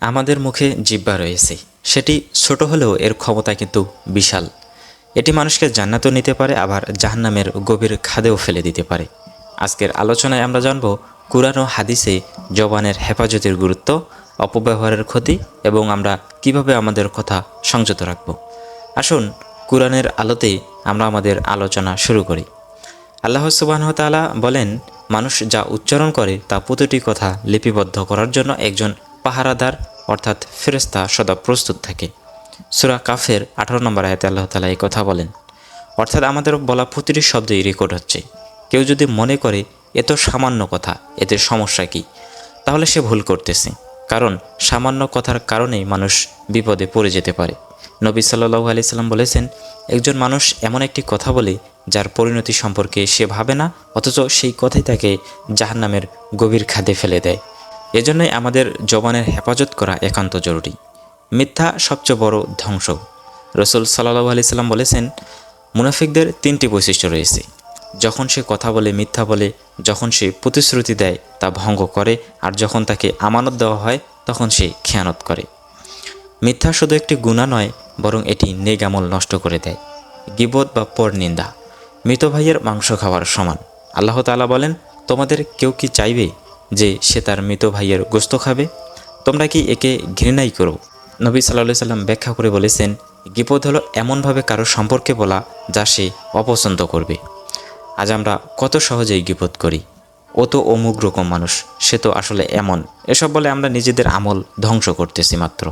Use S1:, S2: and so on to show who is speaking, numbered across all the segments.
S1: আমাদের মুখে জিহ্বা রয়েছে, সেটি ছোট হলেও এর ক্ষমতা কিন্তু বিশাল। এটি মানুষকে জান্নাতও নিতে পারে, আবার জাহান্নামের গভীর খাদেও ফেলে দিতে পারে। আজকের আলোচনায় আমরা জানব কুরআন ও হাদিসে জবানের হেফাজতের গুরুত্ব, অপব্যবহারের ক্ষতি এবং আমরা কিভাবে আমাদের কথা সংযত রাখব। আসুন কুরআনের আলোতে আমরা আমাদের আলোচনা শুরু করি। আল্লাহ সুবহানাহু ওয়া তাআলা বলেন, মানুষ যা উচ্চারণ করে তা প্রতিটি কথা লিপিবদ্ধ করার জন্য একজন পাহারাদার অর্থাৎ ফেরেশতা সদা প্রস্তুত থাকে। সূরা কাফের 18 নম্বর আয়াতে আল্লাহ তাআলা এই কথা বলেন। অর্থাৎ আমাদের বলা প্রতিটি শব্দই রেকর্ড হচ্ছে। কেউ যদি মনে করে এত সামান্য কথা, এতে সমস্যা কি, তাহলে সে ভুল করতেছে। কারণ সামান্য কথার কারণেই মানুষ বিপদে পড়ে যেতে পারে। নবী সাল্লাল্লাহু আলাইহি সাল্লাম বলেছেন, একজন মানুষ এমন একটি কথা বলে যার পরিণতি সম্পর্কে সে ভাবে না, অথচ সেই কথাই তাকে জাহান্নামের গভীর খাদে ফেলে দেয়। এজন্যই আমাদের জবানের হেফাজত করা একান্ত জরুরি। মিথ্যা সবচেয়ে বড় ধ্বংস। রাসূল সাল্লাল্লাহু আলাইহি সাল্লাম বলেছেন, মুনাফিকদের 3টি বৈশিষ্ট্য রয়েছে। যখন সে কথা বলে মিথ্যা বলে, যখন সে প্রতিশ্রুতি দেয় তা ভঙ্গ করে, আর যখন তাকে আমানত দেওয়া হয় তখন সে খেয়ানত করে। মিথ্যা শুধু একটি গুনাহ নয়, বরং এটি নেক আমল নষ্ট করে দেয়। গীবত বা পরনিন্দা মৃত ভাইয়ের মাংস খাওয়ার সমান। আল্লাহ তাআলা বলেন, তোমাদের কেউ কি চাইবে যে সে তার মৃত ভাইয়ের গোশত খাবে? তোমরা কি একে ঘৃণাই করো? নবী সাল্লাল্লাহু আলাইহি সাল্লাম ব্যাখ্যা করে বলেছেন, গীবত হলো এমনভাবে কারো সম্পর্কে বলা যা সে অপছন্দ করবে। আজ আমরা কত সহজেই গীবত করি। ও তো অমুক রকম মানুষ, সে তো আসলে এমন, এসব বলে আমরা নিজেদের আমল ধ্বংস করতেছি মাত্র।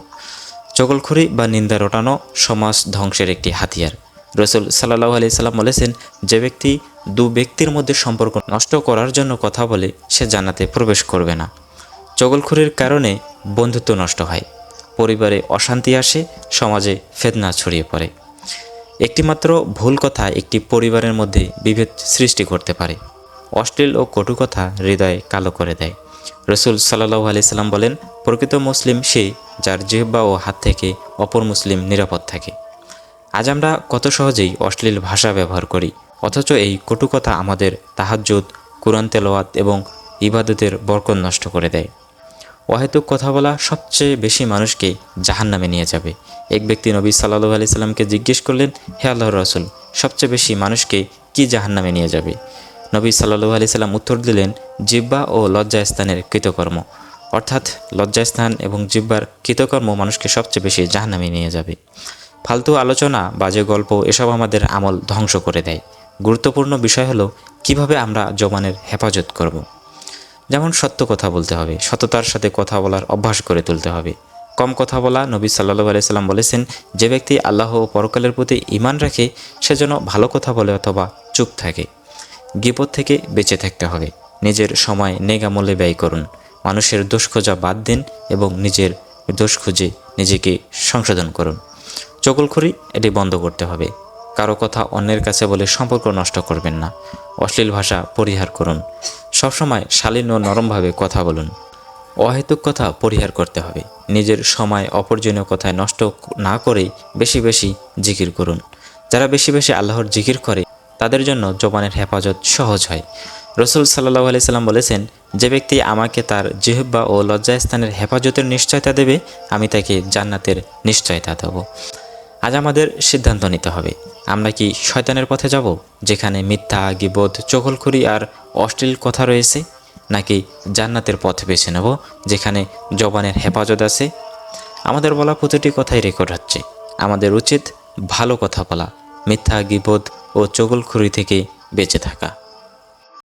S1: চগলখড়ি বা নিন্দা রটানো সমাজ ধ্বংসের একটি হাতিয়ার। রাসূল সাল্লাল্লাহু আলাইহি সাল্লাম বলেছেন, যে ব্যক্তি দু ব্যক্তির মধ্যে সম্পর্ক নষ্ট করার জন্য কথা বলে সে জান্নাতে প্রবেশ করবে না। চগলখড়ির কারণে বন্ধুত্ব নষ্ট হয়, পরিবারে অশান্তি আসে, সমাজে ফিতনা ছড়িয়ে পড়ে। একটিমাত্র ভুল কথা একটি পরিবারের মধ্যে বিভেদ সৃষ্টি করতে পারে। অশ্লীল ও কটু কথা হৃদয় কালো করে দেয়। রাসূল সাল্লাল্লাহু আলাইহি সাল্লাম বলেন, প্রকৃত মুসলিম সে যার জিহ্বা ও হাত থেকে অপর মুসলিম নিরাপদ থাকে। আজ আমরা কত সহজেই অশ্লীল ভাষা ব্যবহার করি, অথচ এই কটু কথা আমাদের তাহাজ্জুদ, কুরআন তেলাওয়াত এবং ইবাদতের বরকত নষ্ট করে দেয়। অহেতুক কথা বলা সবচেয়ে বেশি মানুষকে জাহান্নামে নিয়ে যাবে। এক ব্যক্তি নবী সাল্লাল্লাহু আলাইহি সাল্লামকে জিজ্ঞেস করলেন, হে আল্লাহর রাসূল, সবচেয়ে বেশি মানুষকে কি জাহান্নামে নিয়ে যাবে? নবী সাল্লাল্লাহু আলাইহি সাল্লাম উত্তর দিলেন, জিহ্বা ও লজ্জাস্থানের কৃতকর্ম। অর্থাৎ লজ্জাস্থান এবং জিহ্বার কৃতকর্ম মানুষকে সবচেয়ে বেশি জাহান্নামে নিয়ে যাবে। ফালতু আলোচনা, বাজে গল্প এসব আমাদের আমল ধ্বংস করে দেয়। গুরুত্বপূর্ণ বিষয় হলো কিভাবে আমরা জবানের হেফাজত করব। যেমন সত্য কথা বলতে হবে, সততার সাথে কথা বলার অভ্যাস করে তুলতে হবে। কম কথা বলা। নবী সাল্লাল্লাহু আলাইহি সাল্লাম বলেছেন, যে ব্যক্তি আল্লাহ ও পরকালের প্রতি ঈমান রাখে সে যেন ভালো কথা বলে অথবা চুপ থাকে। গীবত থেকে বেঁচে থাকতে হবে। নিজের সময় নেক আমলে ব্যয় করুন। মানুষের দোষ খোঁজা বাদ দিন এবং নিজের দোষ খুঁজে নিজেকে সংশোধন করুন। চগলখড়ি এটি বন্ধ করতে হবে। কারো কথা অন্যের কাছে বলে সম্পর্ক নষ্ট করবেন না। অশ্লীল ভাষা পরিহার করুন। সবসময় শালীন ও নরমভাবে কথা বলুন। অহেতুক কথা পরিহার করতে হবে। নিজের সময় অপ্রয়োজনীয় কথায় নষ্ট না করে বেশি বেশি জিকির করুন। যারা বেশি বেশি আল্লাহর জিকির করে তাদের জন্য জবানের হেফাজত সহজ হয়। রাসূল সাল্লাল্লাহু আলাইহি সাল্লাম বলেছেন, যে ব্যক্তি আমাকে তার জিহ্বা ও লজ্জাস্থানের হেফাজতের নিশ্চয়তা দেবে, আমি তাকে জান্নাতের নিশ্চয়তা দেব। আজ আমাদের সিদ্ধান্ত নিতে হবে, আমরা কি শয়তানের পথে যাব, যেখানে মিথ্যা, গীবত, চগলখড়ি আর অশ্লীল কথা রয়েছে, নাকি জান্নাতের পথ বেছে নেব, যেখানে জবানের হেফাজত আছে? আমাদের বলা প্রতিটি কথাই রেকর্ড হচ্ছে। আমাদের উচিত ভালো কথা বলা, মিথ্যা, গীবত ও চগলখড়ি থেকে বেঁচে থাকা।